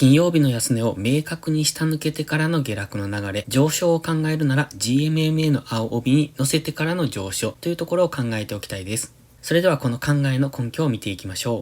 金曜日の安値を明確に下抜けてからの下落の流れ、上昇を考えるなら GMMA の青帯に乗せてからの上昇というところを考えておきたいです。それではこの考えの根拠を見ていきましょ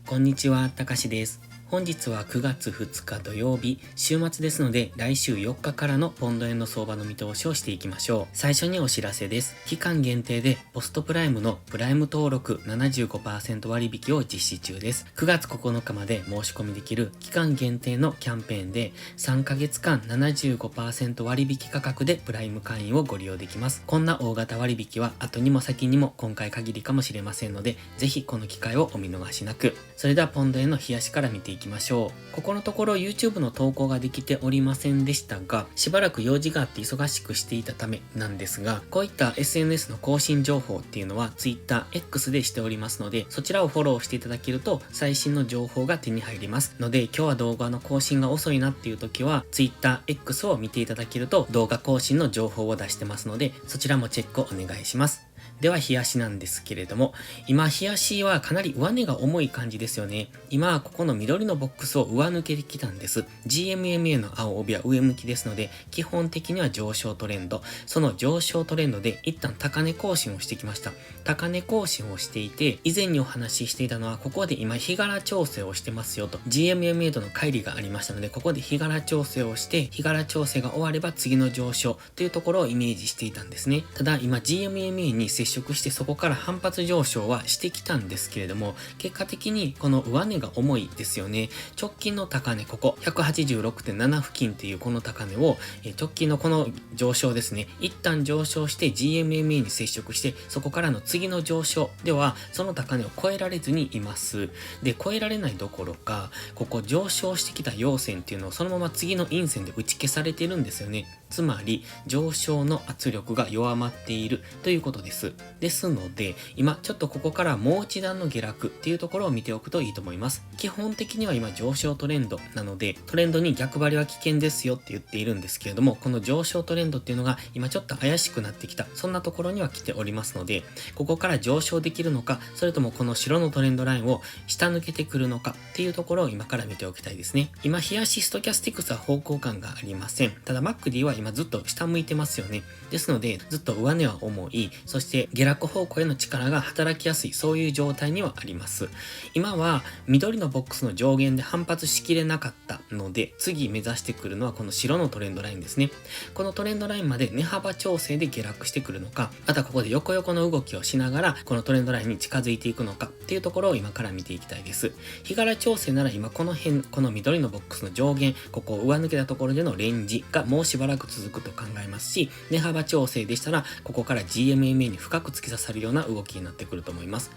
う。こんにちは、たかしです。本日は9月2日土曜日、週末ですので来週4日からのポンド円の相場の見通しをしていきましょう。最初にお知らせです。期間限定でポストプライムのプライム登録 75% 割引を実施中です。9月9日まで申し込みできる期間限定のキャンペーンで3ヶ月間 75% 割引価格でプライム会員をご利用できます。こんな大型割引は後にも先にも今回限りかもしれませんので、ぜひこの機会をお見逃しなく。それではポンド円の冷やしから見ていきましょう。ここのところ YouTube の投稿ができておりませんでしたが、しばらく用事があって忙しくしていたためなんですが、こういった SNS の更新情報っていうのは Twitter、X でしておりますので、そちらをフォローしていただけると最新の情報が手に入りますので、今日は動画の更新が遅いなっていう時は Twitter、X を見ていただけると動画更新の情報を出してますので、そちらもチェックをお願いします。では、冷やしなんですけれども、今、冷やしはかなり上値が重い感じですよね。今、ここの緑のボックスを上抜けてきたんです。GMMA の青帯は上向きですので、基本的には上昇トレンド。その上昇トレンドで一旦高値更新をしてきました。高値更新をしていて、以前にお話ししていたのは、ここで今、日柄調整をしてますよと。GMMA との乖離がありましたので、ここで日柄調整をして、日柄調整が終われば次の上昇というところをイメージしていたんですね。ただ、今、GMMA に接触してそこから反発上昇はしてきたんですけれども、結果的にこの上値が重いですよね。直近の高値、ここ 186.7 付近っていうこの高値を直近のこの上昇ですね、一旦上昇して GMMA に接触して、そこからの次の上昇ではその高値を超えられずにいます。で、超えられないどころか、ここ上昇してきた陽線っていうのをそのまま次の陰線で打ち消されてるんですよね。つまり上昇の圧力が弱まっているということです。ですので、今ちょっとここからもう一段の下落っていうところを見ておくといいと思います。基本的には今上昇トレンドなので、トレンドに逆張りは危険ですよって言っているんですけれども、この上昇トレンドっていうのが今ちょっと怪しくなってきた、そんなところには来ておりますので、ここから上昇できるのか、それともこの白のトレンドラインを下抜けてくるのかっていうところを今から見ておきたいですね。今、冷やしストキャスティクスは方向感がありません。ただ MACD は今ずっと下向いてますよね。ですので、ずっと上値は重い、そして下落方向への力が働きやすい、そういう状態にはあります。今は緑のボックスの上限で反発しきれなかったので、次目指してくるのはこの白のトレンドラインですね。このトレンドラインまで値幅調整で下落してくるのか、またここで横横の動きをしながらこのトレンドラインに近づいていくのかっていうところを今から見ていきたいです。日柄調整なら今この辺、この緑のボックスの上限、ここを上抜けたところでのレンジがもうしばらく続くと考えますし、値幅調整でしたらここから GMMA に深く突き刺さるような動きになってくると思います。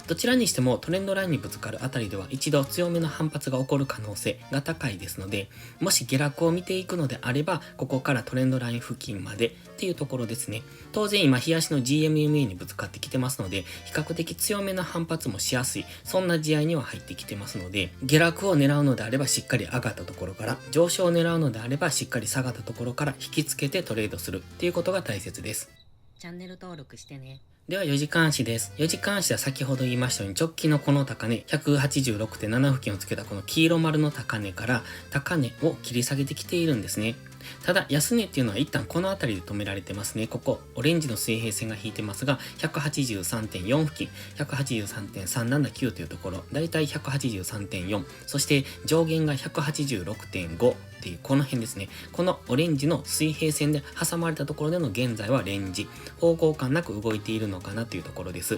どちらにしてもトレンドラインにぶつかるあたりでは一度強めの反発が起こる可能性が高いですので、もし下落を見ていくのであれば、ここからトレンドライン付近までっていうところですね。当然今、冷やしの GMMA にぶつかってきてますので、比較的強めの反発もしやすい、そんな試合には入ってきてますので、下落を狙うのであればしっかり上がったところから、上昇を狙うのであればしっかり下がったところから引きつけてトレードするっていうことが大切です。チャンネル登録してね。では4時間足です。4時間足は先ほど言いましたように直近のこの高値 186.7 付近をつけたこの黄色丸の高値から高値を切り下げてきているんですね。ただ安値っていうのは一旦この辺りで止められてますね。ここオレンジの水平線が引いてますが 183.4 付近 183.379 というところ、だいたい 183.4、 そして上限が 186.5 っていうこの辺ですね。このオレンジの水平線で挟まれたところでの現在はレンジ、方向感なく動いているのかなというところです。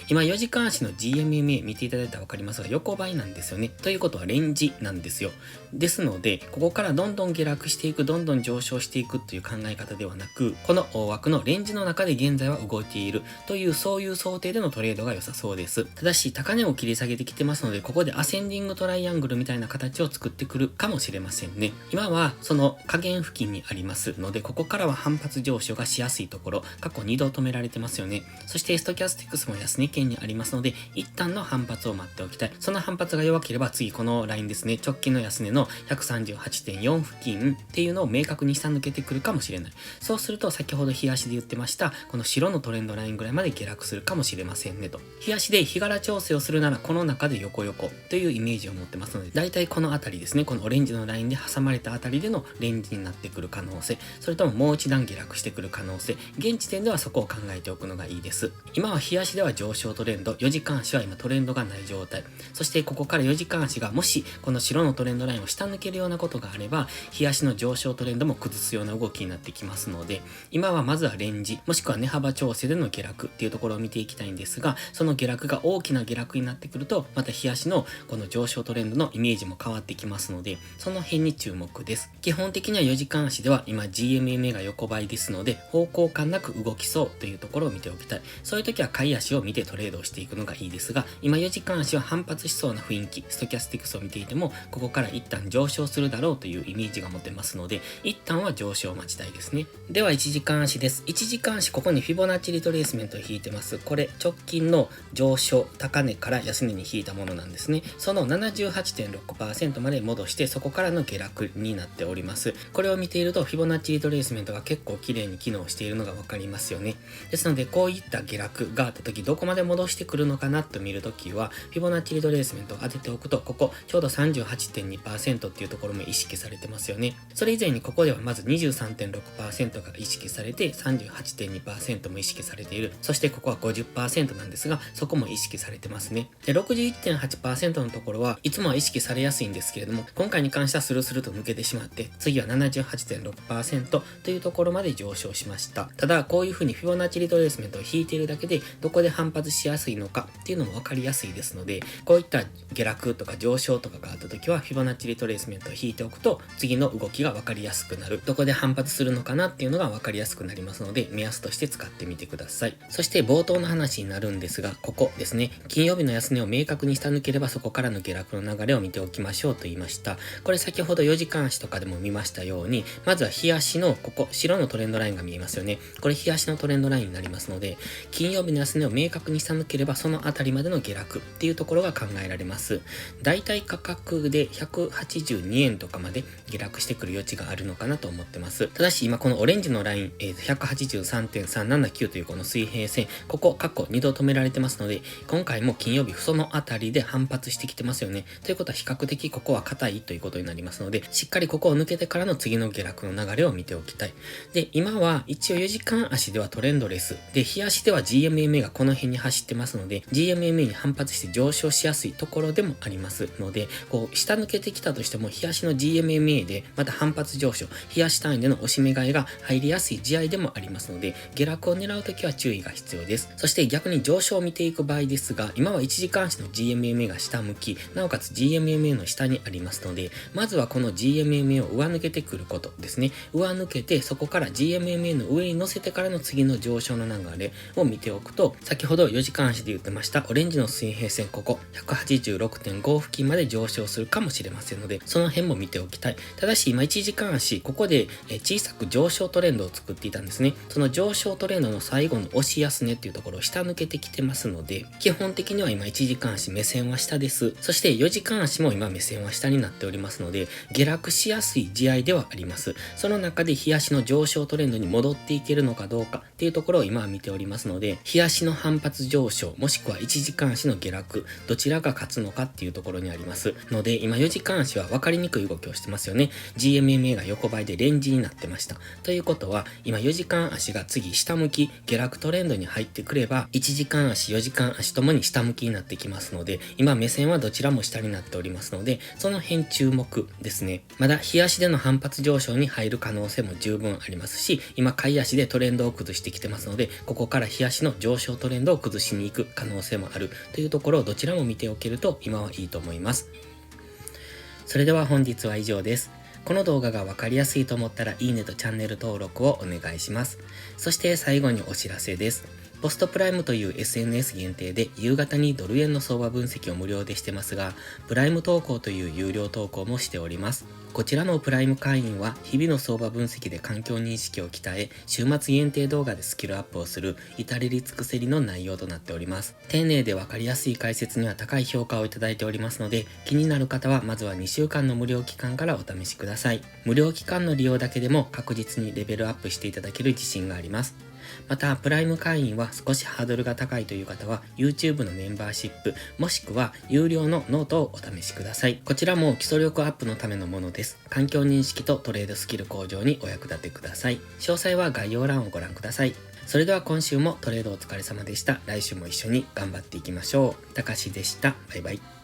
今4時間足の GMMA 見ていただいたら分かりますが横ばいなんですよね。ということはレンジなんですよ。ですのでここからどんどん下落していく、どんどん上昇していくという考え方ではなく、この大枠のレンジの中で現在は動いているという、そういう想定でのトレードが良さそうです。ただし高値を切り下げてきてますので、ここでアセンディングトライアングルみたいな形を作ってくるかもしれませんね。今はその下限付近にありますので、ここからは反発上昇がしやすいところ、過去2度止められてますよね。そしてストキャスティクスも安値圏にありますので、一旦の反発を待っておきたい。その反発が弱ければ次このラインですね、直近の安値の 138.4 付近っていうのを明確に下抜けてくるかもしれない。そうすると先ほど日足で言ってました、この白のトレンドラインぐらいまで下落するかもしれませんねと。日足で日柄調整をするならこの中で横横というイメージを持ってますので、だいたいこの辺りですね、このオレンジのラインで挟まれた辺りでのレンジになってくる可能性、それとももう一段下落してくる可能性、現時点ではそこを考えておくのがいいです。今は日足では上昇トレンド、4時間足は今トレンドがない状態。そしてここから4時間足がもしこの白のトレンドラインを下抜けるようなことがあれば、日足の上昇トレンドも崩すような動きになってきますので、今はまずはレンジ、もしくは値幅調整での下落っていうところを見ていきたいんですが、その下落が大きな下落になってくると、また日足のこの上昇トレンドのイメージも変わってきますので、その辺に注目です。基本的には4時間足では今 GMMA が横ばいですので、方向感なく動きそうというところを見ておきたい。そういう時は買い足を見てトレードをしていくのがいいですが、今4時間足は反発しそうな雰囲気、ストキャスティクスを見ていても、ここから一旦上昇するだろうというイメージが持てますので、一旦は上昇を待ちたいですね。では1時間足です。1時間足、ここにフィボナッチリトレースメントを引いてます。これ直近の上昇高値から安値に引いたものなんですね。その 78.6% まで戻して、そこからの下落になっております。これを見ているとフィボナッチリトレースメントが結構綺麗に機能しているのがわかりますよね。ですのでこういった下落があった時、どこまで戻してくるのかなと見るときは、フィボナッチリトレースメントを当てておくと、ここちょうど 38.2% っていうところも意識されてますよね。それ以前にここではまず 23.6% が意識されて、38.2% も意識されている。そしてここは 50% なんですが、そこも意識されてますね。で、61.8% のところはいつもは意識されやすいんですけれども、今回に関してはスルスルと抜けてしまって、次は 78.6% というところまで上昇しました。ただ、こういう風にフィボナッチリトレースメントを引いているだけで、どこで反発しやすいのかっていうのも分かりやすいですので、こういった下落とか上昇とかがあった時は、フィボナッチリトレースメントを引いておくと、次の動きが分かりやすくなる。どこで反発するのかなっていうのが分かりやすくなりますので、目安として使ってみてください。そして冒頭の話になるんですが、ここですね、金曜日の安値を明確に下抜ければそこからの下落の流れを見ておきましょうと言いました。これ先ほど4時間足とかでも見ましたように、まずは日足のここ、白のトレンドラインが見えますよね。これ日足のトレンドラインになりますので、金曜日の安値を明確に下抜ければそのあたりまでの下落っていうところが考えられます。だいたい価格で182円とかまで下落してくる余地があるのかなと思ってます。ただし今このオレンジのライン、183.379 というこの水平線、ここ過去2度止められてますので、今回も金曜日そのあたりで反発してきてますよね。ということは比較的ここは硬いということになりますので、しっかりここを抜けてからの次の下落の流れを見ておきたい。で、今は一応4時間足ではトレンドレス。で、日足では GMMA がこの辺に走ってますので、GMMA に反発して上昇しやすいところでもありますので、こう、下抜けてきたとしても、日足の GMMA でまた反発上昇、日足単位での押し目買いが入りやすい試合でもありますので、下落を狙うときは注意が必要です。そして逆に上昇を見ていく場合ですが、今は1時間足の GMMA が下向き、なおかつ GMMA の下にありますので、まずはこの GMMA を上抜けてくることですね。上抜けて、そこから GMMA の上に乗せてからの次の上昇の流れを見ておくと、先ほど4時間足で言ってましたオレンジの水平線、ここ 186.5 付近まで上昇するかもしれませんので、その辺も見ておきたい。ただし今1時間足、ここで小さく上昇トレンドを作っていたんですね。その上昇トレンドの最後の押し安値っていうところを下抜けてきてますので、基本的には今1時間足目線は下です。そして4時間足も今目線は下になっておりますので、下落しやすい試合ではあります。その中で日足の上昇トレンドに戻っていけるのかどうかっていうところを今は見ておりますので、日足の反発上昇もしくは1時間足の下落、どちらが勝つのかっていうところにありますので、今4時間足は分かりにくい動きをしてますよね。GMMA が横ばいでレンジになってました。ということは今4時間足が次下向き下落トレンドに入ってくれば、1時間足4時間足ともに下向きになってきますので、今目線はどちらも下になっておりますので、その辺注目ですね。まだ日足での反発上昇に入る可能性も十分ありますし、今買い足でトレンドを崩してきてますので、ここから日足の上昇トレンドを崩しに行く可能性もあるというところをどちらも見ておけると今はいいと思います。それでは本日は以上です。この動画がわかりやすいと思ったらいいねとチャンネル登録をお願いします。そして最後にお知らせです。ポストプライムという SNS 限定で夕方にドル円の相場分析を無料でしてますが、プライム投稿という有料投稿もしております。こちらのプライム会員は日々の相場分析で環境認識を鍛え、週末限定動画でスキルアップをする至れり尽くせりの内容となっております。丁寧でわかりやすい解説には高い評価をいただいておりますので、気になる方はまずは2週間の無料期間からお試しください。無料期間の利用だけでも確実にレベルアップしていただける自信があります。また、プライム会員は少しハードルが高いという方は YouTube のメンバーシップもしくは有料のノートをお試しください。こちらも基礎力アップのためのものです。環境認識とトレードスキル向上にお役立てください。詳細は概要欄をご覧ください。それでは今週もトレードお疲れ様でした。来週も一緒に頑張っていきましょう。たかしでした。バイバイ。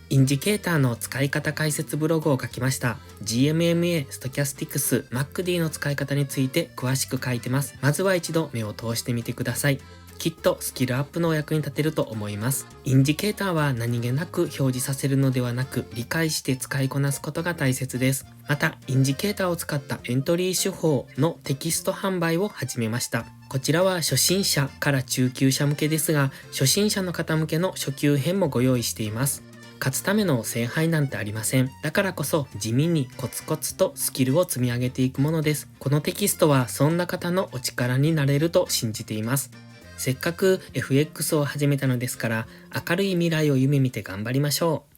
インジケーターの使い方解説ブログを書きました。GMMA、ストキャスティクス、MACD の使い方について詳しく書いてます。まずは一度目を通してみてください。きっとスキルアップのお役に立てると思います。インジケーターは何気なく表示させるのではなく、理解して使いこなすことが大切です。また、インジケーターを使ったエントリー手法のテキスト販売を始めました。こちらは初心者から中級者向けですが、初心者の方向けの初級編もご用意しています。勝つための聖杯なんてありません。だからこそ地味にコツコツとスキルを積み上げていくものです。このテキストはそんな方のお力になれると信じています。せっかく FX を始めたのですから、明るい未来を夢見て頑張りましょう。